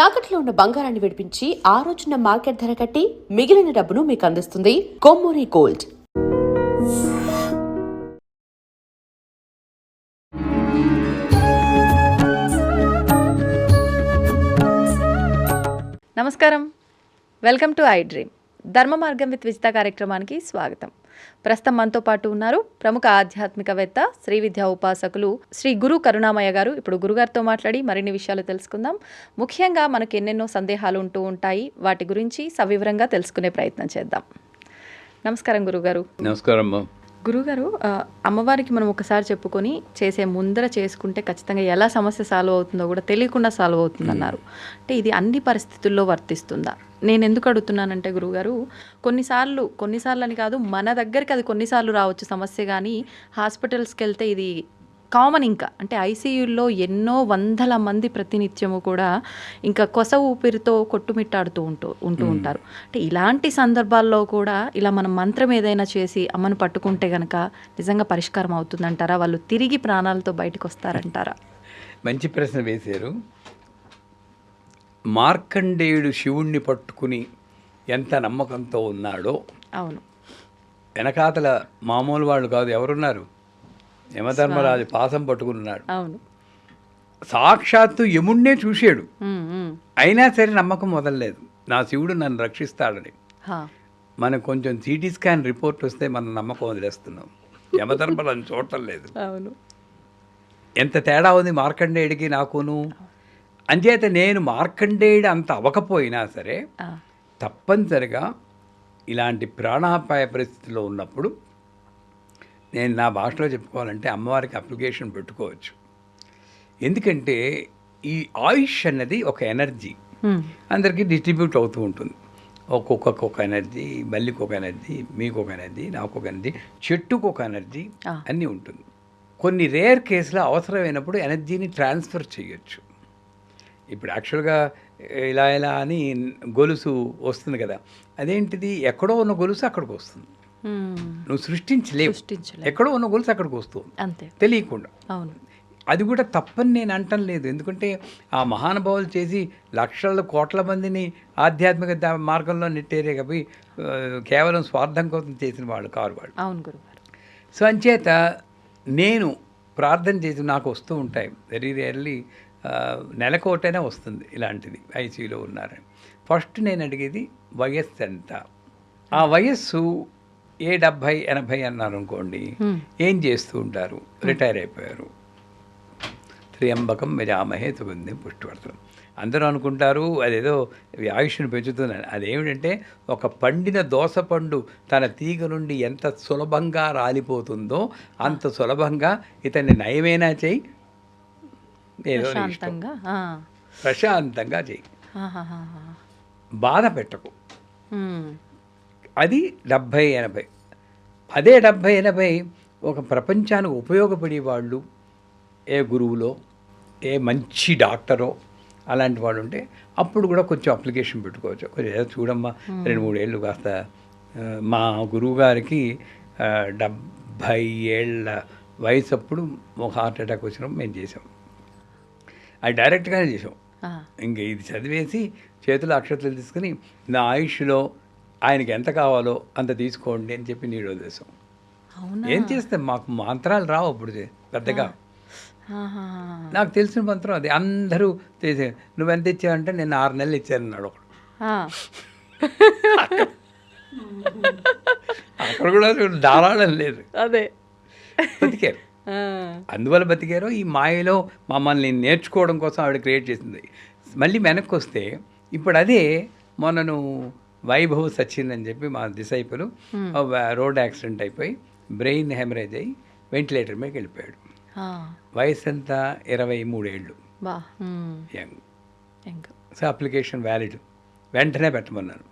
తాకట్లో ఉన్న బంగారాన్ని విడిపించి ఆ రోజున మార్కెట్ ధర కట్టి మిగిలిన డబ్బును మీకు అందిస్తుంది కొమ్మూరి గోల్డ్. నమస్కారం, వెల్కమ్ టు ఐ డ్రీమ్. ధర్మ మార్గం విత్ విజిత కార్యక్రమానికి స్వాగతం. ప్రస్తుతం మనతో పాటు ఉన్నారు ప్రముఖ ఆధ్యాత్మికవేత్త, శ్రీ విద్యా ఉపాసకులు శ్రీ గురు కరుణామయ్య గారు. ఇప్పుడు గురుగారితో మాట్లాడి మరిన్ని విషయాలు తెలుసుకుందాం. ముఖ్యంగా మనకు ఎన్నెన్నో సందేహాలు ఉంటూ ఉంటాయి, వాటి గురించి సవివరంగా తెలుసుకునే ప్రయత్నం చేద్దాం. నమస్కారం గురుగారు. నమస్కారం గురుగారు, అమ్మవారికి మనం ఒకసారి చెప్పుకొని చేసే ముందర చేసుకుంటే ఖచ్చితంగా ఎలా సమస్య సాల్వ్ అవుతుందో కూడా తెలియకుండా సాల్వ్ అవుతుందన్నారు. అంటే ఇది అన్ని పరిస్థితుల్లో వర్తిస్తుందా? నేను ఎందుకు అడుగుతున్నానంటే గురుగారు, కొన్నిసార్లు అని కాదు, మన దగ్గరికి అది కొన్నిసార్లు రావచ్చు సమస్య, కానీ హాస్పిటల్స్కి వెళ్తే ఇది కామన్. ఇంకా అంటే ఐసీయూల్లో ఎన్నో వందల మంది ప్రతినిత్యము కూడా ఇంకా కొస ఊపిరితో కొట్టుమిట్టాడుతూ ఉంటూ ఉంటారు. అంటే ఇలాంటి సందర్భాల్లో కూడా ఇలా మనం మంత్రం ఏదైనా చేసి అమ్మను పట్టుకుంటే గనక నిజంగా పరిష్కారం అవుతుందంటారా? వాళ్ళు తిరిగి ప్రాణాలతో బయటకు వస్తారంటారా? మంచి ప్రశ్న వేశారు. మార్కండేయుడు శివుణ్ణి పట్టుకుని ఎంత నమ్మకంతో ఉన్నాడో, అవును, వెనకాతల మామూలు వాళ్ళు కాదు, ఎవరున్నారు? యమధర్మరాజు పాసం పట్టుకున్నాడు. అవును, సాక్షాత్తు యముణ్ణే చూశాడు. అయినా సరే నమ్మకం వదలలేదు, నా శివుడు నన్ను రక్షిస్తాడని. మనకు కొంచెం సిటీ స్కాన్ రిపోర్ట్ వస్తే మనం నమ్మకం వదిలేస్తున్నాం, యమధర్మరాజు చూడటం లేదు. అవును, ఎంత తేడా ఉంది మార్కండేయుడికి నాకును. అంచేత నేను మార్కండేయుడు అంత అవ్వకపోయినా సరే తప్పనిసరిగా ఇలాంటి ప్రాణాపాయ పరిస్థితిలో ఉన్నప్పుడు నేను నా భాషలో చెప్పుకోవాలంటే అమ్మవారికి అప్లికేషన్ పెట్టుకోవచ్చు. ఎందుకంటే ఈ ఆయుష్ అన్నది ఒక ఎనర్జీ, అందరికీ డిస్ట్రిబ్యూట్ అవుతూ ఉంటుంది. ఒక్కొక్కరికి ఒక ఎనర్జీ, బల్లికి ఒక ఎనర్జీ, మీకు ఒక ఎనర్జీ, నాకు ఒక ఎనర్జీ, చెట్టుకు ఒక ఎనర్జీ, అన్నీ ఉంటుంది. కొన్ని రేర్ కేసులో అవసరమైనప్పుడు ఎనర్జీని ట్రాన్స్ఫర్ చేయొచ్చు. ఇప్పుడు యాక్చువల్గా ఇలా అని గొలుసు వస్తుంది కదా, అదేంటిది? ఎక్కడో ఉన్న గొలుసు అక్కడికి వస్తుంది, నువ్వు సృష్టించలేవు. ఎక్కడో ఉన్న గొలుసు అక్కడికి వస్తుంది అంతే, తెలియకుండా. అవును, అది కూడా తప్పని నేను అంటం లేదు. ఎందుకంటే ఆ మహానుభావులు చేసి లక్షల కోట్ల మందిని ఆధ్యాత్మిక మార్గంలో నెట్టేరే కాబట్టి కేవలం స్వార్థం కోసం చేసిన వాళ్ళు కారు వాళ్ళు. అవును గురుగారు. సో అంచేత నేను ప్రార్థన చేసి నాకు వస్తూ ఉంటాయి వెరీ రేర్లీ, నెలకోటైనా వస్తుంది ఇలాంటిది, ఐసీయూలో ఉన్నారని. ఫస్ట్ నేను అడిగేది వయస్సు ఎంత. ఆ వయస్సు 70-80 అన్నారు అనుకోండి, ఏం చేస్తూ ఉంటారు? రిటైర్ అయిపోయారు. త్ర్యంబకం యజామహే సుగంధిం పుష్టివర్ధనం. అందరూ అనుకుంటారు అదేదో ఆయుష్ను పెంచుతుందని. అదేమిటంటే ఒక పండిన దోసపండు తన తీగ నుండి ఎంత సులభంగా రాలిపోతుందో అంత సులభంగా ఇతన్ని నయమైనా చేయి, ఏదో ప్రశాంతంగా చెయ్యి, బాధ పెట్టకు. అది 70-80. అదే 70-80 ఒక ప్రపంచానికి ఉపయోగపడే వాళ్ళు, ఏ గురువులో, ఏ మంచి డాక్టరో అలాంటి వాడు ఉంటే అప్పుడు కూడా కొంచెం అప్లికేషన్ పెట్టుకోవచ్చు. కొంచెం ఏదో చూడమ్మా 2-3 ఏళ్ళు కాస్త. మా గురువు గారికి 70 ఏళ్ళ వయసు అప్పుడు ఒక హార్ట్ అటాక్ వచ్చినప్పుడు మేము చేసాం. అది డైరెక్ట్గానే చేసాం. ఇంకా ఇది చదివేసి చేతులు అక్షతలు తీసుకుని నా ఆయుష్లో ఆయనకి ఎంత కావాలో అంత తీసుకోండి అని చెప్పి నీడు వదిలేసాం. ఏం చేస్తాం, మాకు మంత్రాలు రావు అప్పుడు పెద్దగా. నాకు తెలిసిన మంత్రం అది, అందరూ చేసే. నువ్వెంత ఇచ్చావంటే నేను 6 నెలలు ఇచ్చానన్నాడు ఒకడు. అక్కడ కూడా ధారాళం లేదు, అదే బతికారు. అందువల్ల బతికారు. ఈ మాయలో మమ్మల్ని నేర్చుకోవడం కోసం ఆవిడ క్రియేట్ చేసింది. మళ్ళీ వెనక్కి వస్తే ఇప్పుడు అదే మొన్నను వైభవ్ సచిన్ అని చెప్పి మా డిసైపుల్ రోడ్ యాక్సిడెంట్ అయిపోయి బ్రెయిన్ హెమరేజ్ అయ్యి వెంటిలేటర్ మీదకి వెళ్ళిపోయాడు. వయసు ఎంత? 23 ఏళ్ళు, యంగ్. సో అప్లికేషన్ వ్యాలిడ్, వెంటనే పెట్టమన్నాను.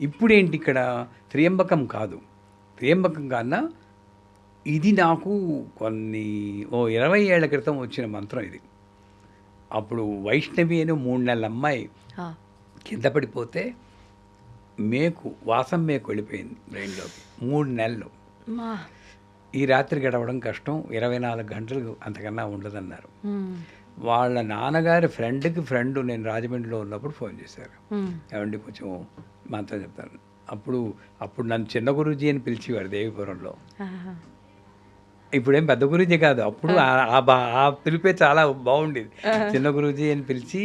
ఇప్పుడు ఏంటి ఇక్కడ త్ర్యంబకం కాదు, త్ర్యంబకం కన్నా ఇది నాకు 20 ఏళ్ల క్రితం వచ్చిన మంత్రం ఇది. అప్పుడు వైష్ణవి అని 3 నెలల అమ్మాయి కింద పడిపోతే వాసం మేకు వెళ్ళిపోయింది బ్రెయిన్లోకి. 3 నెలలు. ఈ రాత్రి గడవడం కష్టం, 24 గంటలు అంతకన్నా ఉండదన్నారు. వాళ్ళ నాన్నగారి ఫ్రెండ్ నేను రాజమండ్రిలో ఉన్నప్పుడు ఫోన్ చేశారు. ఏమండి కొంచెం మంత్రం చెప్తాను. అప్పుడు నన్ను చిన్న గురూజీ అని పిలిచేవారు దేవిపురంలో. ఇప్పుడేం పెద్ద గురూజీ కాదు, అప్పుడు ఆ పిలిపే చాలా బాగుండేది. చిన్న గురూజీ అని పిలిచి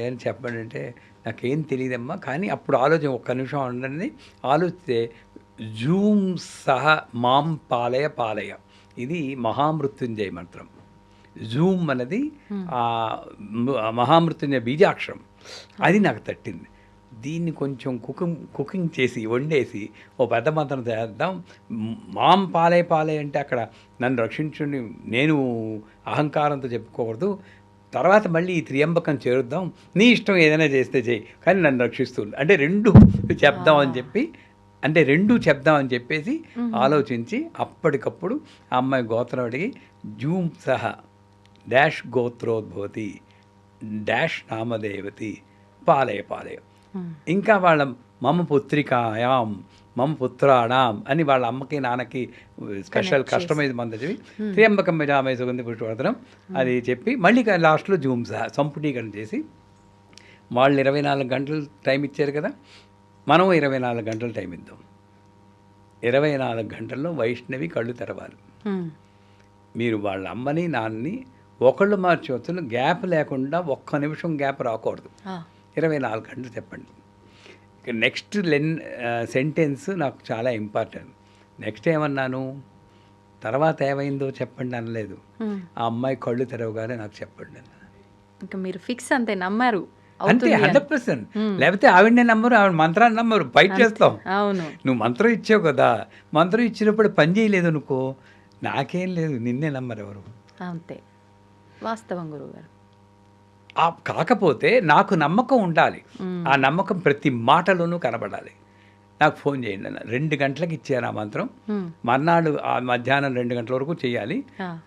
ఏం చెప్పండి అంటే, నాకేం తెలియదమ్మా, కానీ అప్పుడు ఒక్క నిమిషం ఉండండి, ఆలోచిస్తే జూమ్ సహ మాం పాలయ పాలయ, ఇది మహామృత్యుంజయ మంత్రం. జూమ్ అన్నది మహామృత్యుంజయ బీజాక్షరం, అది నాకు తట్టింది. దీన్ని కొంచెం కుకింగ్ చేసి వండేసి ఓ పెద్ద మంత్రం చేద్దాం. మాం పాలే పాలే అంటే అక్కడ నన్ను రక్షించుని నేను అహంకారంతో చెప్పుకోకూడదు, తర్వాత మళ్ళీ ఈ త్రియంబకం చేరుద్దాం, నీ ఇష్టం ఏదైనా చేస్తే చేయి, కానీ నన్ను రక్షిస్తుంది అంటే రెండు చెప్దామని చెప్పేసి ఆలోచించి అప్పటికప్పుడు ఆ అమ్మాయి గోత్రం అడిగి జూమ్ సహ డాష్ గోత్రోద్భవతి డాష్ నామదేవతి పాలయ పాలయ, ఇంకా వాళ్ళ మమ పుత్రికాయాం మమ పుత్రాణం అని వాళ్ళ అమ్మకి నాన్నకి స్పెషల్ కస్టమైజ్ మంది చెప్పి త్రియంబకం యజామహే సుగంధి పుష్టివర్ధనం అది చెప్పి మళ్ళీ లాస్ట్లో జూమ్ సహా సంపుటీకరణ చేసి వాళ్ళు 24 గంటలు టైం ఇచ్చారు కదా, మనం 24 గంటలు టైం ఇద్దాం. 24 గంటల్లో వైష్ణవి కళ్ళు తెరవాలి. మీరు వాళ్ళ అమ్మని నాన్నని ఒకళ్ళు మార్చవచ్చును, గ్యాప్ లేకుండా ఒక్క నిమిషం గ్యాప్ రాకూడదు. 24 గంటలు చెప్పండి. నెక్స్ట్ సెంటెన్స్ నాకు చాలా ఇంపార్టెంట్. నెక్స్ట్ ఏమన్నాను, తర్వాత ఏమైందో చెప్పండి అనలేదు, ఆ అమ్మాయి కళ్ళు తెరవగానే నాకు చెప్పండి అన్నాను. ఇంకా మీరు ఫిక్స్ అంతే, నమ్మారు అంతే 100%. లేకపోతే ఆవిడనే నమ్మరు, ఆవిడ మంత్రాన్ని నమ్మరు, బయట చేస్తాం. అవును, నువ్వు మంత్రం ఇచ్చావు కదా, మంత్రం ఇచ్చినప్పుడు పని చేయలేదు అనుకో, నాకేం లేదు, నిన్నే నమ్మరు ఎవరు. అంతే వాస్తవం గురువుగారు. కాకపోతే నాకు నమ్మకం ఉండాలి, ఆ నమ్మకం ప్రతి మాటలోనూ కనబడాలి. నాకు ఫోన్ చేయండి అన్న, 2 గంటలకు ఇచ్చాను ఆ మంత్రం, మర్నాడు ఆ మధ్యాహ్నం 2 గంటల వరకు చేయాలి,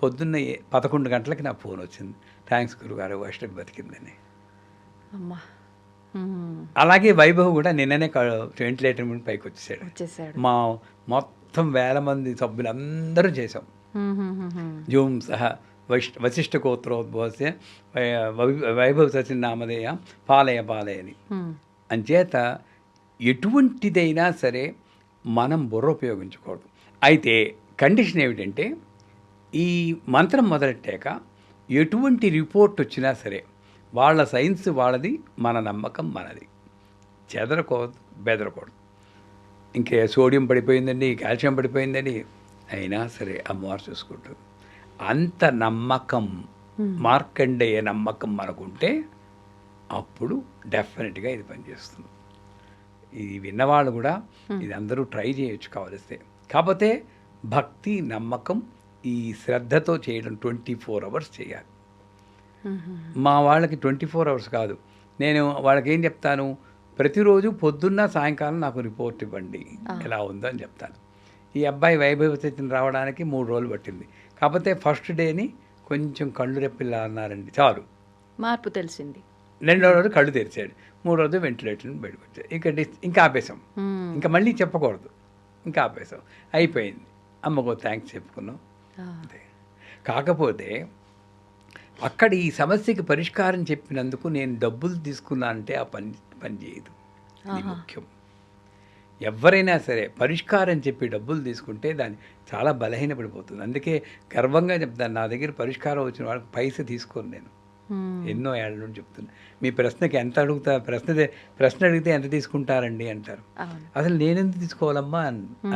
పొద్దున్న 11 గంటలకి నాకు ఫోన్ వచ్చింది, థ్యాంక్స్ గురుగారు వైష్ణవి బతికిందని. అలాగే వైభవ్ కూడా నిన్ననే వెంటిలేటర్ నుండి పైకి వచ్చేసాడు. మా మొత్తం 1000 మంది సభ్యులందరూ చేసాం జూమ్ సహా వశిష్ఠ గోత్రోద్భవస్య వైభవ్ సచిన్నామధేయ పాలయ పాలయని. అంచేత ఎటువంటిదైనా సరే మనం బుర్ర ఉపయోగించకూడదు. అయితే కండిషన్ ఏమిటంటే, ఈ మంత్రం మొదలెట్టాక ఎటువంటి రిపోర్ట్ వచ్చినా సరే వాళ్ళ సైన్స్ వాళ్ళది, మన నమ్మకం మనది. చెదరకూడదు, బెదరకూడదు. ఇంకే సోడియం పడిపోయిందండి, కాల్షియం పడిపోయిందండి, అయినా సరే అమ్మవారు చూసుకుంటుంది. అంత నమ్మకం, మార్కండేయ నమ్మకం మనకుంటే అప్పుడు డెఫినెట్గా ఇది పనిచేస్తుంది. ఇది విన్నవాళ్ళు కూడా ఇది అందరూ ట్రై చేయొచ్చు కావలిస్తే. కాకపోతే భక్తి, నమ్మకం, ఈ శ్రద్ధతో చేయడం 24 hours చేయాలి. మా వాళ్ళకి 24 hours కాదు, నేను వాళ్ళకి ఏం చెప్తాను, ప్రతిరోజు పొద్దున్న సాయంకాలం నాకు రిపోర్ట్ ఇవ్వండి ఎలా ఉందో అని చెప్తాను. ఈ అబ్బాయి వైభవ స్థితిని రావడానికి 3 రోజులు పట్టింది. కాకపోతే ఫస్ట్ డేని కొంచెం కళ్ళు రెప్పిల్లా అన్నారండి, చాలు మార్పు తెలిసింది. 2వ రోజు కళ్ళు తెరిచాడు, 3వ రోజు వెంటిలేటర్ బయటకు వచ్చాడు. ఇంకా ఆపేసాం, ఇంకా మళ్ళీ చెప్పకూడదు, ఇంకా ఆపేసాం, అయిపోయింది. అమ్మకో థ్యాంక్స్ చెప్పుకున్నాం అంతే. కాకపోతే అక్కడ ఈ సమస్యకి పరిష్కారం చెప్పినందుకు నేను డబ్బులు తీసుకున్నా అంటే ఆ పని చేయదు. ఇది ముఖ్యం. ఎవరైనా సరే పరిష్కారం చెప్పి డబ్బులు తీసుకుంటే దాన్ని చాలా బలహీనపడిపోతుంది. అందుకే గర్వంగా చెప్తాను, నా దగ్గర పరిష్కారం వచ్చిన వాళ్ళకి పైసా తీసుకోను నేను. ఎన్నో ఏళ్ళ నుండి చెప్తున్నా. మీ ప్రశ్నకి ఎంత అడుగుతా, ప్రశ్న అడిగితే ఎంత తీసుకుంటారండి అంటారు. అసలు నేనెందుకు తీసుకోవాలమ్మా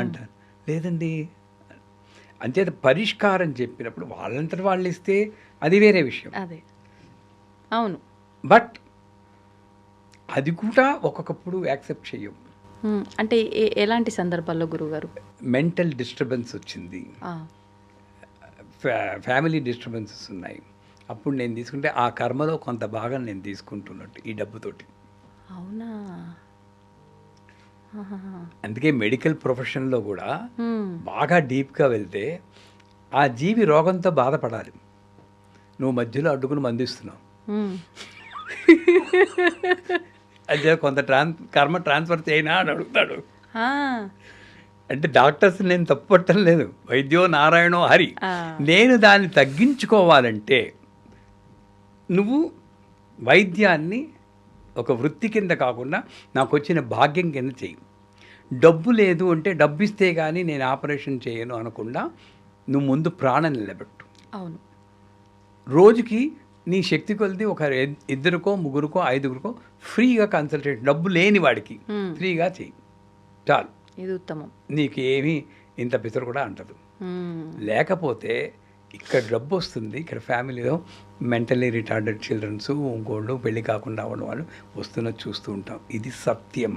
అంటాను. లేదండి, అంచేత పరిష్కారం చెప్పినప్పుడు వాళ్ళంతటి వాళ్ళు ఇస్తే అది వేరే విషయం. అదే అవును, బట్ అది కూడా ఒక్కొక్కప్పుడు యాక్సెప్ట్ చెయ్యం. అంటే ఎలాంటి సందర్భాల్లో గురుగారు? మెంటల్ డిస్టర్బెన్స్ వచ్చింది, ఫ్యామిలీ డిస్టర్బెన్సెస్ ఉన్నాయి, అప్పుడు నేను తీసుకుంటే ఆ కర్మలో కొంత భాగం నేను తీసుకుంటున్నట్టు ఈ డబ్బుతోటి. అవునా? అందుకే మెడికల్ ప్రొఫెషన్లో కూడా బాగా డీప్గా వెళ్తే ఆ జీవి రోగంతో బాధపడాలి, నువ్వు మధ్యలో అడ్డుకుని మందిస్తున్నావు, అదే కొంత కర్మ ట్రాన్స్ఫర్ చేయనా అని అడుగుతాడు. అంటే డాక్టర్స్ నేను తప్పట్టం లేదు, వైద్యో నారాయణో హరి. నేను దాన్ని తగ్గించుకోవాలంటే నువ్వు వైద్యాన్ని ఒక వృత్తి కింద కాకుండా నాకు వచ్చిన భాగ్యం కింద చెయ్యి. డబ్బు లేదు అంటే డబ్బు ఇస్తే కానీ నేను ఆపరేషన్ చేయను అనకుండా నువ్వు ముందు ప్రాణం నిలబెట్టు. అవును. రోజుకి నీ శక్తి కొలిది ఒక 2కో 3కో 5కో ఫ్రీగా కన్సల్టేషన్, డబ్బు లేని వాడికి ఫ్రీగా చెయ్యి చాలు. ఇది ఉత్తమం. నీకు ఏమీ ఇంత పిసరు కూడా అంటదు. లేకపోతే ఇక్కడ డబ్బు వస్తుంది, ఇక్కడ ఫ్యామిలీలో మెంటలీ రిటార్డెడ్ చిల్డ్రన్స్ ఇంకోళ్ళు పెళ్ళి కాకుండా ఉన్న వాళ్ళు వస్తున్నది చూస్తూ ఉంటాం. ఇది సత్యం.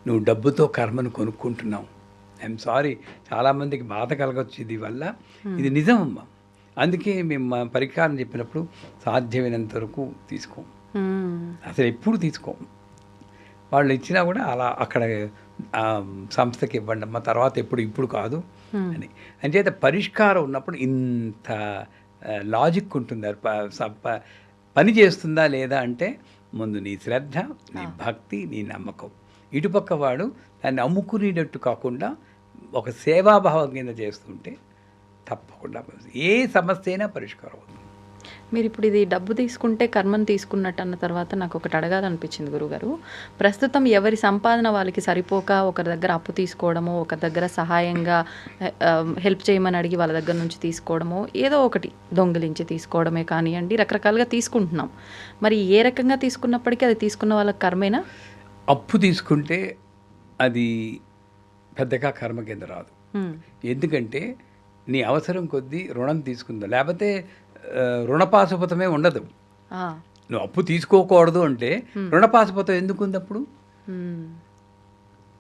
నువ్వు డబ్బుతో కర్మను కొనుక్కుంటున్నావు. ఐఎమ్ సారీ, చాలామందికి బాధ కలగచ్చు ఇది వల్ల. ఇది నిజమమ్మా. అందుకే మేము మా పరిష్కారం చెప్పినప్పుడు సాధ్యమైనంత వరకు తీసుకోం, అసలు ఎప్పుడు తీసుకోం. వాళ్ళు ఇచ్చినా కూడా అలా అక్కడ సంస్థకి ఇవ్వండి అమ్మ, తర్వాత ఇప్పుడు కాదు అని. అంచేత పరిష్కారం ఉన్నప్పుడు ఇంత లాజిక్ ఉంటుంది. పని చేస్తుందా లేదా అంటే ముందు నీ శ్రద్ధ, నీ భక్తి, నీ నమ్మకం. ఇటుపక్క వాడు దాన్ని అమ్ముకునేటట్టు కాకుండా ఒక సేవాభావం కింద చేస్తుంటే తప్పకుండా ఏ సమస్య అయినా పరిష్కారం అవుతుంది. మీరు ఇప్పుడు ఇది డబ్బు తీసుకుంటే కర్మను తీసుకున్నట్టు అన్న తర్వాత నాకు ఒకటి అడగాలనిపించింది గురుగారు. ప్రస్తుతం ఎవరి సంపాదన వాళ్ళకి సరిపోక ఒకరి దగ్గర అప్పు తీసుకోవడమో, ఒకరి దగ్గర సహాయంగా హెల్ప్ చేయమని అడిగి వాళ్ళ దగ్గర నుంచి తీసుకోవడమో, ఏదో ఒకటి దొంగిలించి తీసుకోవడమే కానివ్వండి, రకరకాలుగా తీసుకుంటున్నాం. మరి ఏ రకంగా తీసుకున్నప్పటికీ అది తీసుకున్న వాళ్ళకి కర్మేనా? అప్పు తీసుకుంటే అది పెద్దగా కర్మ కింద రాదు. ఎందుకంటే నీ అవసరం కొద్దీ రుణం తీసుకుందా, లేకపోతే రుణపాశుపతమే ఉండదు. నువ్వు అప్పు తీసుకోకూడదు అంటే రుణపాశుపతం ఎందుకు ఉంది అప్పుడు?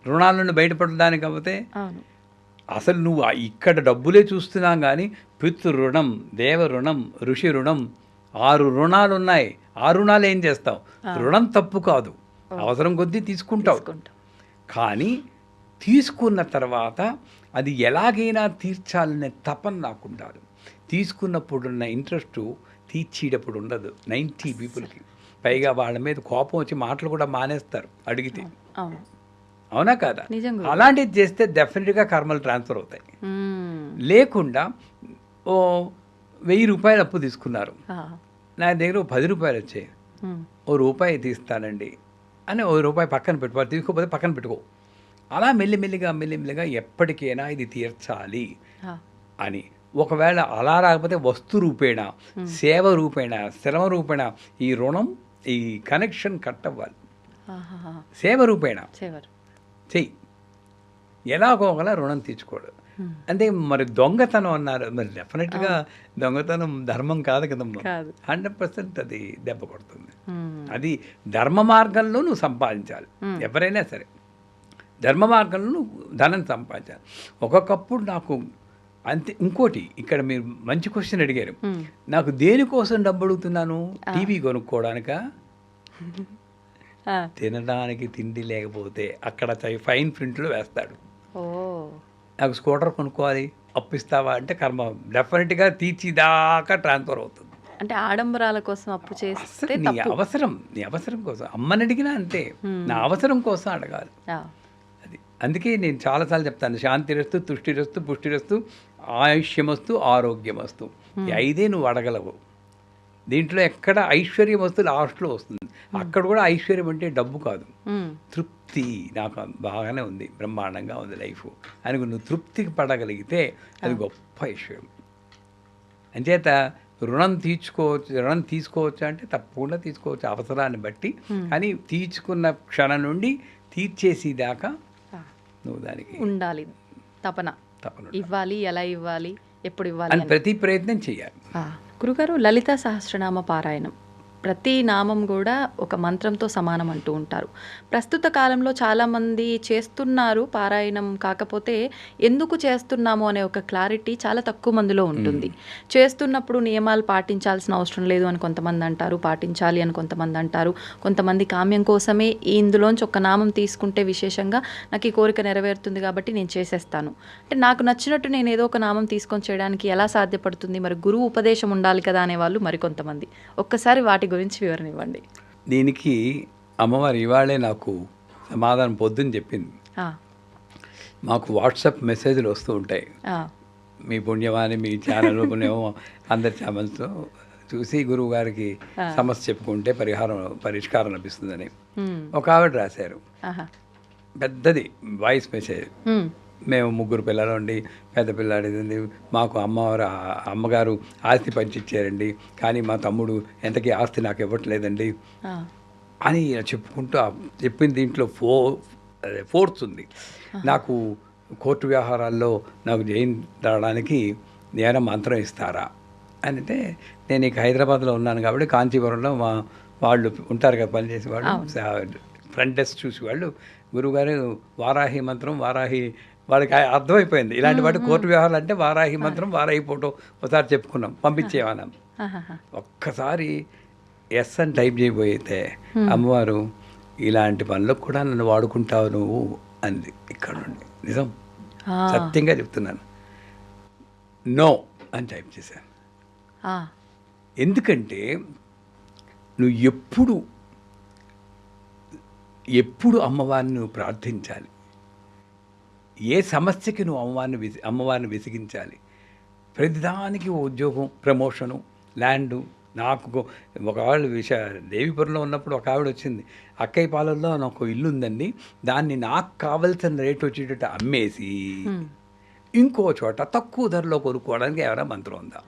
రుణాల నుండి బయటపడడానికి. కాకపోతే అసలు నువ్వు ఇక్కడ డబ్బులే చూస్తున్నాం కానీ పితృ రుణం, దేవ రుణం, ఋషి రుణం, 6 రుణాలు ఉన్నాయి. ఆ రుణాలు ఏం చేస్తావు? రుణం తప్పు కాదు, అవసరం కొద్దీ తీసుకుంటావు. కానీ తీసుకున్న తర్వాత అది ఎలాగైనా తీర్చాలనే తపన నాకు ఉండాలి. తీసుకున్నప్పుడున్న ఇంట్రెస్ట్ తీర్చేటప్పుడు ఉండదు 90 పీపుల్కి. పైగా వాళ్ళ మీద కోపం వచ్చి మాటలు కూడా మానేస్తారు అడిగితే. అవునా కాదా? అలాంటిది చేస్తే డెఫినెట్గా కర్మలు ట్రాన్స్ఫర్ అవుతాయి. లేకుండా ఓ 1000 రూపాయలు అప్పు తీసుకున్నారు, నా దగ్గర ఓ 10 రూపాయలు వచ్చాయి, ఓ రూపాయి తీస్తానండి అని ఓ రూపాయి పక్కన పెట్టుకోవాలి. తీసుకోకపోతే పక్కన పెట్టుకో. అలా మెల్లిమెల్లిగా ఎప్పటికైనా ఇది తీర్చాలి అని. ఒకవేళ అలా రాకపోతే వస్తు రూపేణ, సేవ రూపేణ, శ్రమ రూపేణ ఈ రుణం, ఈ కనెక్షన్ కట్ అవ్వాలి. సేవ రూపేణ చెయ్యి, ఎలాగోగలా రుణం తీర్చుకోడు. అంటే మరి దొంగతనం అన్నారు, మరి డెఫినెట్గా దొంగతనం ధర్మం కాదు కదమ్మా. 100% అది దెబ్బ కొడుతుంది. అది ధర్మ మార్గంలో నువ్వు సంపాదించాలి. ఎవరైనా సరే ధర్మ మార్గంలో నువ్వు ధనం సంపాదించాలి. ఒక్కొక్కప్పుడు నాకు అంతే. ఇంకోటి, ఇక్కడ మీరు మంచి క్వశ్చన్ అడిగారు. నాకు దేనికోసం డబ్బు అడుగుతున్నాను? టీవీ కొనుక్కోవడానికా? తినడానికి తిండి లేకపోతే అక్కడ ఫైన్ ప్రింట్లో వేస్తాడు. నాకు స్కూటర్ కొనుక్కోవాలి, అప్పిస్తావా అంటే కర్మ డెఫినెట్గా తీర్చిదాకా ట్రాన్స్ఫర్ అవుతుంది. అంటే ఆడంబరాల కోసం అప్పు చేస్తే నీ అవసరం కోసం అమ్మని అడిగినా అంతే, నా అవసరం కోసం అడగాలి. అది అందుకే నేను చాలాసార్లు చెప్తాను, శాంతిరస్తు, తుష్టిరస్తు, పుష్టిరస్తు, ఆయుష్యమస్తు, ఆరోగ్యమస్తు. ఈ 5 నువ్వు అడగలవు. దీంట్లో ఎక్కడ ఐశ్వర్యం వస్తూ లాస్ట్లో వస్తుంది. అక్కడ కూడా ఐశ్వర్యం అంటే డబ్బు కాదు, తృప్తి. నాకు బాగానే ఉంది, బ్రహ్మాండంగా ఉంది లైఫ్ అని నువ్వు తృప్తికి పడగలిగితే అది గొప్ప ఐశ్వర్యం. అంచేత రుణం తీసుకోవచ్చు అంటే తప్పకుండా తీసుకోవచ్చు అవసరాన్ని బట్టి. కానీ తీర్చుకున్న క్షణం నుండి తీర్చేసేదాకా నువ్వు దానికి ఉండాలి. తపన ఇవ్వాలి, ఎలా ఇవ్వాలి, ఎప్పుడు ఇవ్వాలి అని ప్రతి ప్రయత్నం చేయాలి. గురుగారు, లలితా సహస్రనామ పారాయణం ప్రతి నామం కూడా ఒక మంత్రంతో సమానం అంటూ ఉంటారు. ప్రస్తుత కాలంలో చాలామంది చేస్తున్నారు పారాయణం, కాకపోతే ఎందుకు చేస్తున్నాము అనే ఒక క్లారిటీ చాలా తక్కువ మందిలో ఉంటుంది. చేస్తున్నప్పుడు నియమాలు పాటించాల్సిన అవసరం లేదు అని కొంతమంది అంటారు, పాటించాలి అని కొంతమంది అంటారు. కొంతమంది కామ్యం కోసమే ఇందులోంచి ఒక నామం తీసుకుంటే విశేషంగా నాకు ఈ కోరిక నెరవేరుతుంది కాబట్టి నేను చేసేస్తాను అంటే, నాకు నచ్చినట్టు నేను ఏదో ఒక నామం తీసుకొని చేయడానికి ఎలా సాధ్యపడుతుంది? మరి గురువు ఉపదేశం ఉండాలి కదా అనేవాళ్ళు మరికొంతమంది. ఒక్కసారి వాటి గురించి వివరణ ఇవ్వండి. దీనికి అమ్మవారు ఇవాళే నాకు సమాధానం పొద్దున్న చెప్పింది. మాకు వాట్సాప్ మెసేజ్లు వస్తూ ఉంటాయి, మీ పుణ్యమాని మీ ఛానల్ పుణ్యమో అందరి ఛానల్స్తో చూసి గురువు గారికి సమస్య చెప్పుకుంటే పరిష్కారం లభిస్తుందని ఒక ఆవిడ రాశారు. పెద్దది వాయిస్ మెసేజ్. మేము 3 పిల్లలు ఉండి పెద్ద పిల్లాడిది, మాకు అమ్మగారు ఆస్తి పంచిచ్చారండి, కానీ మా తమ్ముడు ఎంతకీ ఆస్తి నాకు ఇవ్వట్లేదండి అని చెప్పుకుంటూ చెప్పిన దీంట్లో ఫోర్స్ ఉంది. నాకు కోర్టు వ్యవహారాల్లో నాకు జైన్ రావడానికి ఏమైనా మంత్రం ఇస్తారా అని అంటే, నేను ఇక హైదరాబాద్లో ఉన్నాను కాబట్టి కాంచీపురంలో వాళ్ళు ఉంటారు కదా పనిచేసే వాళ్ళు, ఫ్రంట్ డెస్క్ చూసి వాళ్ళు, గురువుగారు వారాహి మంత్రం, వాళ్ళకి అర్థమైపోయింది ఇలాంటి వాటి కోర్టు వ్యవహారాలు అంటే వారాహి మంత్రం, వారాహి ఫోటో ఒకసారి చెప్పుకున్నాం, పంపించేవాళ్ళం. ఒక్కసారి ఎస్ అని టైప్ చేయబోయితే అమ్మవారు ఇలాంటి పనులకు కూడా నన్ను వాడుకుంటావు నువ్వు అంది. ఇక్కడ నుండి నిజం, సత్యంగా చెప్తున్నాను. నో అని టైప్ చేశాను. ఎందుకంటే నువ్వు ఎప్పుడు అమ్మవారిని నువ్వు ప్రార్థించాలి, ఏ సమస్యకి నువ్వు అమ్మవారిని విసిగించాలి. ప్రతిదానికి ఉద్యోగం, ప్రమోషను, ల్యాండు. నాకు ఒకవేళ దేవీపురంలో ఉన్నప్పుడు ఒక ఆవిడ వచ్చింది, అక్కయ్య పాలల్లో నాకు ఇల్లు ఉందండి, దాన్ని నాకు కావలసిన రేటు వచ్చేటట్టు అమ్మేసి ఇంకో చోట తక్కువ ధరలో కొనుక్కోవడానికి ఎవరైనా మంత్రం ఉందా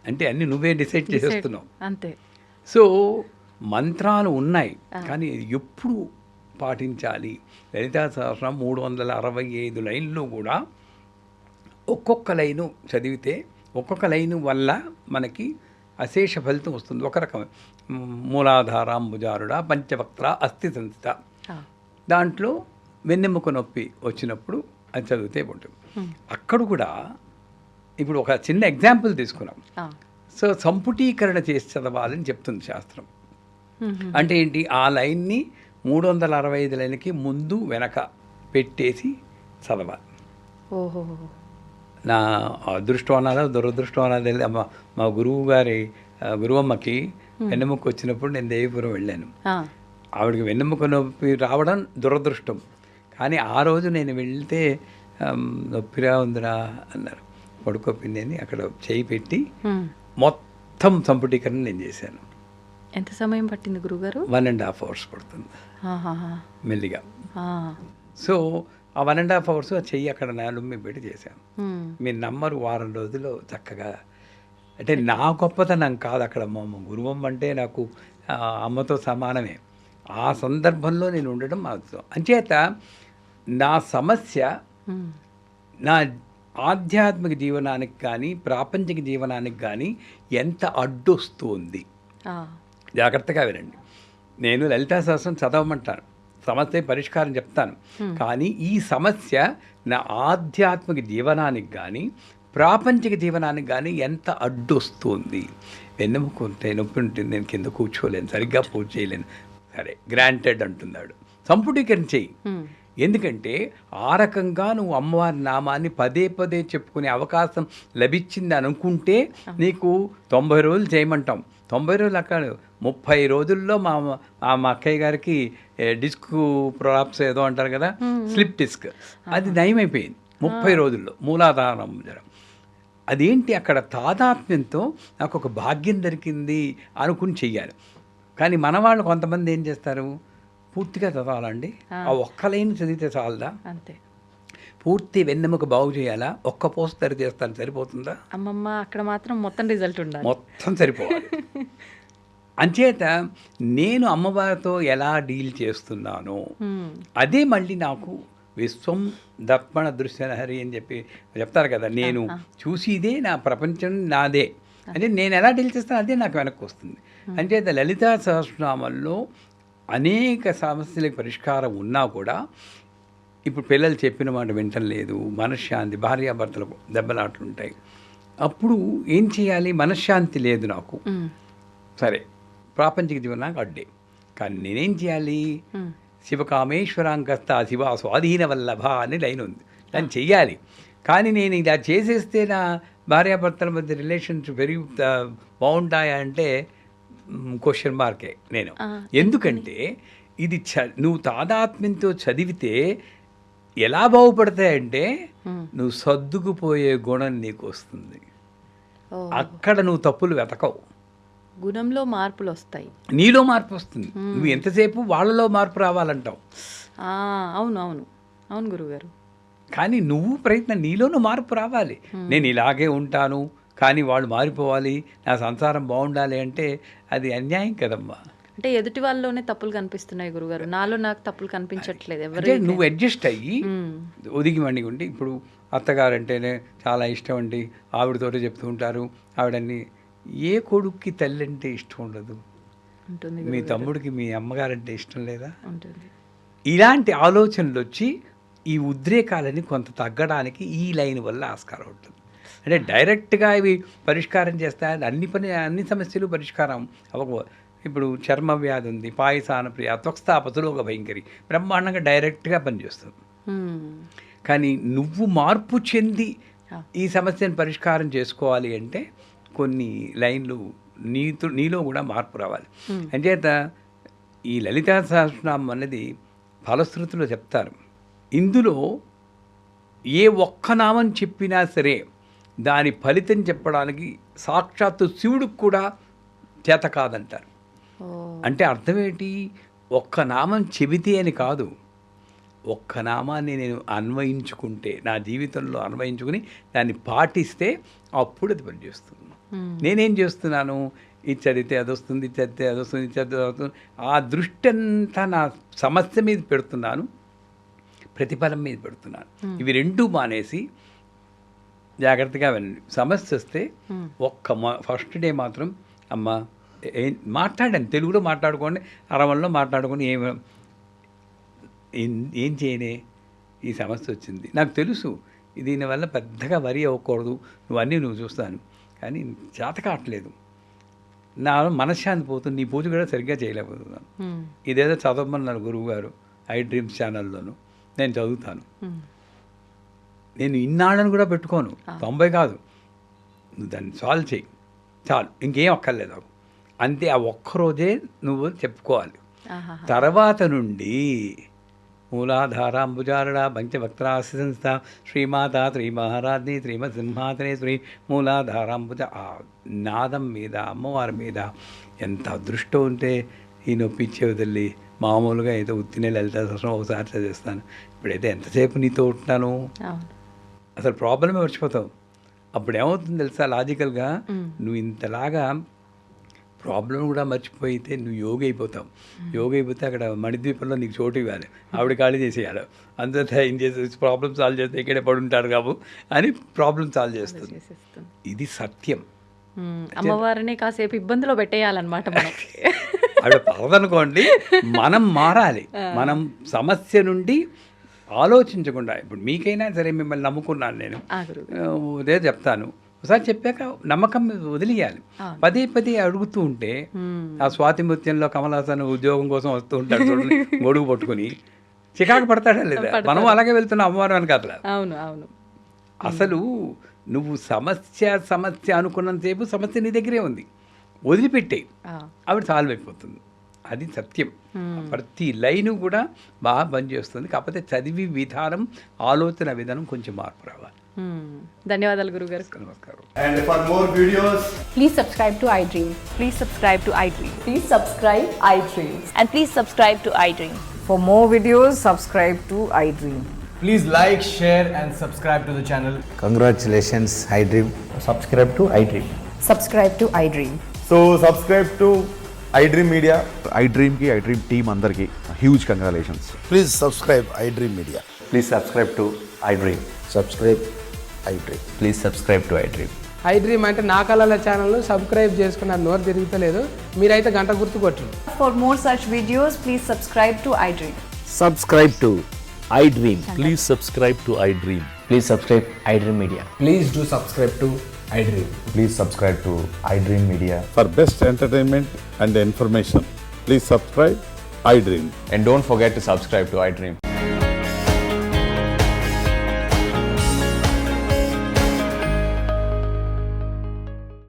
అంటే అన్నీ నువ్వే డిసైడ్ చేసేస్తున్నావు. అంతే. సో మంత్రాలు ఉన్నాయి, కానీ ఎప్పుడు పాటించాలి. లలితా సహస్రం 365 లైన్లు కూడా ఒక్కొక్క లైను చదివితే ఒక్కొక్క లైను వల్ల మనకి అశేష ఫలితం వస్తుంది. ఒక రకం మూలాధారాంబుజారుడ పంచవక్త్ర అస్థి సంస్థ, దాంట్లో వెన్నెముక నొప్పి వచ్చినప్పుడు అది చదివితే ఉంటుంది. అక్కడ కూడా ఇప్పుడు ఒక చిన్న ఎగ్జాంపుల్ తీసుకున్నాం. సో సంపుటీకరణ చేసి చదవాలని చెప్తుంది శాస్త్రం. అంటే ఏంటి, ఆ లైన్ని 365 లైన్కి ముందు వెనక పెట్టేసి చదవాలి. ఓహో, నా అదృష్టం అనాలో దురదృష్టం అనాలో తెలియదు. మా గురువమ్మకి వెన్నెముక వచ్చినప్పుడు నేను దేవీపురం వెళ్ళాను. ఆవిడకి వెన్నెముక నొప్పి రావడం దురదృష్టం, కానీ ఆ రోజు నేను వెళ్తే నొప్పిరా ఉందిరా అన్నారు. పడుకోపిండి అని అక్కడ చేయి పెట్టి మొత్తం సంపుటీకరణ నేను చేశాను. ఎంత సమయం పట్టింది గురుగారు? 1.5 hours పడుతుంది మెల్లిగా. సో ఆ 1.5 hours ఆ చెయ్యి అక్కడ నాలుగు పెట్టి చేశాను. మీరు నమ్మరు, వారం రోజుల్లో చక్కగా. అంటే నా గొప్పతనం కాదు, అక్కడ మా గురువమ్మ అంటే నాకు అమ్మతో సమానమే. ఆ సందర్భంలో నేను ఉండడం అవసరం. అంచేత నా సమస్య నా ఆధ్యాత్మిక జీవనానికి కానీ ప్రాపంచిక జీవనానికి కానీ ఎంత అడ్డొస్తుంది, జాగ్రత్తగా వినండి. నేను లలితా సహస్రం చదవమంటాను, సమస్య పరిష్కారం చెప్తాను, కానీ ఈ సమస్య నా ఆధ్యాత్మిక జీవనానికి కానీ ప్రాపంచిక జీవనానికి కానీ ఎంత అడ్డొస్తుంది. వెన్నెముక ఉంటే నొప్పి ఉంటుంది, నేను కింద కూర్చోలేను, సరిగ్గా పూజ చేయలేను. సరే గ్రాంటెడ్ అంటున్నాడు, సంపుటీకరణ చెయ్యి. ఎందుకంటే ఆ రకంగా నువ్వు అమ్మవారి నామాన్ని పదే పదే చెప్పుకునే అవకాశం లభించింది అనుకుంటే నీకు 90 రోజులు చేయమంటాం. 90 రోజులు అక్కడ 30 రోజుల్లో మా అక్కయ్య గారికి డిస్క్ ప్రొలాప్స్ ఏదో అంటారు కదా, స్లిప్ డిస్క్, అది నయమైపోయింది 30 రోజుల్లో. మూలాధారం జరం అదేంటి, అక్కడ తాదాత్మ్యంతో నాకు ఒక భాగ్యం దొరికింది అనుకుని చెయ్యాలి. కానీ మన వాళ్ళు కొంతమంది ఏం చేస్తారు, పూర్తిగా చదవాలండి, ఆ ఒక్క లైన్ చదివితే చాలదా, అంతే. పూర్తి వెన్నెముక బాగు చేయాలా, ఒక్క పోస్ట్ తరి చేస్తాను సరిపోతుందా? అమ్మమ్మ అక్కడ మాత్రం మొత్తం రిజల్ట్ ఉండాలి, మొత్తం సరిపోవాలి. అంచేత నేను అమ్మవారితో ఎలా డీల్ చేస్తున్నానో అదే మళ్ళీ నాకు విశ్వం దర్పణ దృశ్యహరి అని చెప్తారు కదా, నేను చూసిదే నా ప్రపంచం నాదే అంటే నేను ఎలా డీల్ చేస్తాను అదే నాకు వెనక్కి వస్తుంది. అంచేత లలితా సహస్రనామంలో అనేక సమస్యలకు పరిష్కారం ఉన్నా కూడా ఇప్పుడు పిల్లలు చెప్పిన మాట వింటం లేదు, మనశ్శాంతి, భార్యాభర్తలకు దెబ్బలాట్లు ఉంటాయి. అప్పుడు ఏం చేయాలి, మనశ్శాంతి లేదు నాకు, సరే ప్రాపంచిక జీవనానికి అడ్డే. కానీ నేనేం చేయాలి, శివకామేశ్వరాంకస్త శివ స్వాధీన వల్లభ అని లైన్ ఉంది, దాన్ని చెయ్యాలి. కానీ నేను ఇలా చేసేస్తే నా భార్యాభర్తల మధ్య రిలేషన్స్ బాగుంటాయా అంటే క్వశ్చన్ మార్కే నేను. ఎందుకంటే ఇది నువ్వు తాదాత్మ్యంతో చదివితే ఎలా బాగుపడతాయంటే నువ్వు సర్దుకుపోయే గుణం నీకు వస్తుంది. అక్కడ నువ్వు తప్పులు వెతకవు, గుణంలో మార్పులు వస్తాయి. నీలో మార్పు వస్తుంది. నువ్వు ఎంతసేపు వాళ్ళలో మార్పు రావాలంటావు. అవును అవును అవును గురుగారు. కానీ నువ్వు ప్రయత్నం, నీలోనూ మార్పు రావాలి. నేను ఇలాగే ఉంటాను కానీ వాళ్ళు మారిపోవాలి, నా సంసారం బాగుండాలి అంటే అది అన్యాయం కదమ్మా. అంటే ఎదుటి వాళ్ళలోనే తప్పులు కనిపిస్తున్నాయి గురుగారు, నాలో నాకు తప్పులు కనిపించట్లేదు. అంటే నువ్వు అడ్జస్ట్ అయ్యి ఒదిగి మండి ఉండి, ఇప్పుడు అత్తగారంటేనే చాలా ఇష్టం అండి, ఆవిడతోటే చెప్తూ ఉంటారు. ఆవిడన్ని ఏ కొడుక్కి తల్లి అంటే ఇష్టం ఉండదు? ఉంటుంది. మీ తమ్ముడికి మీ అమ్మగారంటే ఇష్టం లేదా? ఉంటుంది. ఇలాంటి ఆలోచనలు వచ్చి ఈ ఉద్రేకాలని కొంత తగ్గడానికి ఈ లైన్ వల్ల ఆస్కారం ఉంటుంది. అంటే డైరెక్ట్గా ఇవి పరిష్కారం చేస్తాయి అన్ని సమస్యలు పరిష్కారం అవ్వకు. ఇప్పుడు చర్మ వ్యాధి ఉంది, పాయసాన ప్రియ, త్వక్స్థాపతులు ఒక భయంకరి బ్రహ్మాండంగా డైరెక్ట్గా పనిచేస్తుంది. కానీ నువ్వు మార్పు చెంది ఈ సమస్యను పరిష్కారం చేసుకోవాలి అంటే కొన్ని లైన్లు నీలో కూడా మార్పు రావాలి. అంచేత ఈ లలితా సహస్రనామం అనేది ఫలశ్రుతిలో చెప్తారు. ఇందులో ఏ ఒక్క నామం చెప్పినా సరే దాని ఫలితం చెప్పడానికి సాక్షాత్తు శివుడికి కూడా చేత కాదంటారు. అంటే అర్థం ఏంటి? ఒక్క నామం చెబితే అని కాదు, ఒక్క నామాన్ని నేను అన్వయించుకుంటే, నా జీవితంలో అన్వయించుకుని దాన్ని పాటిస్తే అప్పుడు అది పనిచేస్తుంది. నేనేం చేస్తున్నాను, ఇది చదివితే అది వస్తుంది, ఇది చదివితే అది వస్తుంది, ఇది చదివితే అది వస్తుంది, ఆ దృష్టి అంతా నా సమస్య మీద పెడుతున్నాను, ప్రతిఫలం మీద పెడుతున్నాను. ఇవి రెండూ మానేసి జాగ్రత్తగా వెళ్ళండి. సమస్య వస్తే ఫస్ట్ డే మాత్రం అమ్మ మాట్లాడండి, తెలుగులో మాట్లాడుకోండి, అరవల్లో మాట్లాడుకొని ఏం చేయనే ఈ సమస్య వచ్చింది, నాకు తెలుసు దీనివల్ల పెద్దగా వరి అవ్వకూడదు, నువ్వు చూస్తాను కానీ చేత కావట్లేదు, నా మనశ్శాంతి పోతుంది, నీ పూజ కూడా సరిగ్గా చేయలేకపోతున్నాను. ఇదేదో చదవమన్నారు గురువు గారు ఐ డ్రీమ్స్ ఛానల్లోను, నేను చదువుతాను. నేను ఇన్నాళ్ళని కూడా పెట్టుకోను, 90 కాదు, నువ్వు దాన్ని సాల్వ్ చేయి చాలు, ఇంకేం అక్కర్లేదు అంతే. ఆ ఒక్కరోజే నువ్వు చెప్పుకోవాలి. తర్వాత నుండి మూలాధారాంబుజారణ పంచభక్తరాశి సంస్థ శ్రీమాత శ్రీ మహారాజ్ని శ్రీమత్ సింహాసనే శ్రీ మూలాధారాంబుజ ఆ నాదం మీద, అమ్మవారి మీద ఎంత అదృష్టం ఉంటే ఈ నొప్పిచ్చే వదిలి మామూలుగా ఏదో ఉత్తినే లలిత సహస్రం ఒకసారి చదివిస్తాను. ఇప్పుడైతే ఎంతసేపు నీతో ఉంటున్నాను, అసలు ప్రాబ్లమే మర్చిపోతావు. అప్పుడు ఏమవుతుంది తెలుసా, లాజికల్గా నువ్వు ఇంతలాగా ప్రాబ్లం కూడా మర్చిపోయితే నువ్వు యోగి అయిపోతావు. యోగి అయిపోతే అక్కడ మణిద్వీపంలో నీకు చోటు ఇవ్వాలి, ఆవిడ ఖాళీ చేసేయాలి, అంతా ఏం చేసి ప్రాబ్లం సాల్వ్ చేస్తే ఇక్కడే పడుంటారు కాబు అని ప్రాబ్లం సాల్వ్ చేస్తుంది. ఇది సత్యం. అమ్మవారిని కాసేపు ఇబ్బందిలో పెట్టేయాలన్నమాట. ఆవిడ పడదనుకోండి, మనం మారాలి. మనం సమస్య నుండి ఆలోచించకుండా, ఇప్పుడు మీకైనా సరే మిమ్మల్ని నమ్ముకున్నాను నేను, అదే చెప్తాను, ఒకసారి చెప్పాక నమ్మకం వదిలేయాలి. పదే పదే అడుగుతూ ఉంటే ఆ స్వాతి ముత్యంలో కమల్ హాసన్ ఉద్యోగం కోసం వస్తూ ఉంటాడు చూడండి, గొడుగు పట్టుకుని చికాకు పడతాడా లేదా? మనం అలాగే వెళ్తున్నాం అమ్మవారు అని కదా. అవును అవును. అసలు నువ్వు సమస్య అనుకున్నంతసేపు సమస్య నీ దగ్గరే ఉంది, వదిలిపెట్టే ఆవిడ సాల్వ్ అయిపోతుంది. అది సత్యం. ప్రతి లైను కూడా బాగా పనిచేస్తుంది. కాకపోతే చదివి విధానం, ఆలోచన విధానం కొంచెం మార్పు రావాలి. ధన్యవాదాలు గురుగారు. నమస్కారం. And for more videos, please subscribe to iDream. Please subscribe to iDream. Please subscribe iDream. And please subscribe to iDream. For more videos, subscribe to iDream. please like, share and subscribe to the channel. Congratulations, iDream. Subscribe to iDream. Subscribe to iDream. So subscribe to iDream Media. iDream ki iDream team andarki huge congratulations. Please subscribe iDream Media. Please subscribe to iDream. Subscribe iDream. Please subscribe to iDream. iDream అంటే నా కళల ఛానల్ను subscribe చేసుకున్నారు, నోరు తిరుగుతలేదు, మీరైతే గంట గుర్తు కొట్టండి. For more such videos, please subscribe to iDream. Subscribe to iDream. Please subscribe to iDream. Please subscribe iDream Media. Please do subscribe to iDream. Please subscribe to iDream Media. For best entertainment and information, please subscribe iDream. And don't forget to subscribe to iDream.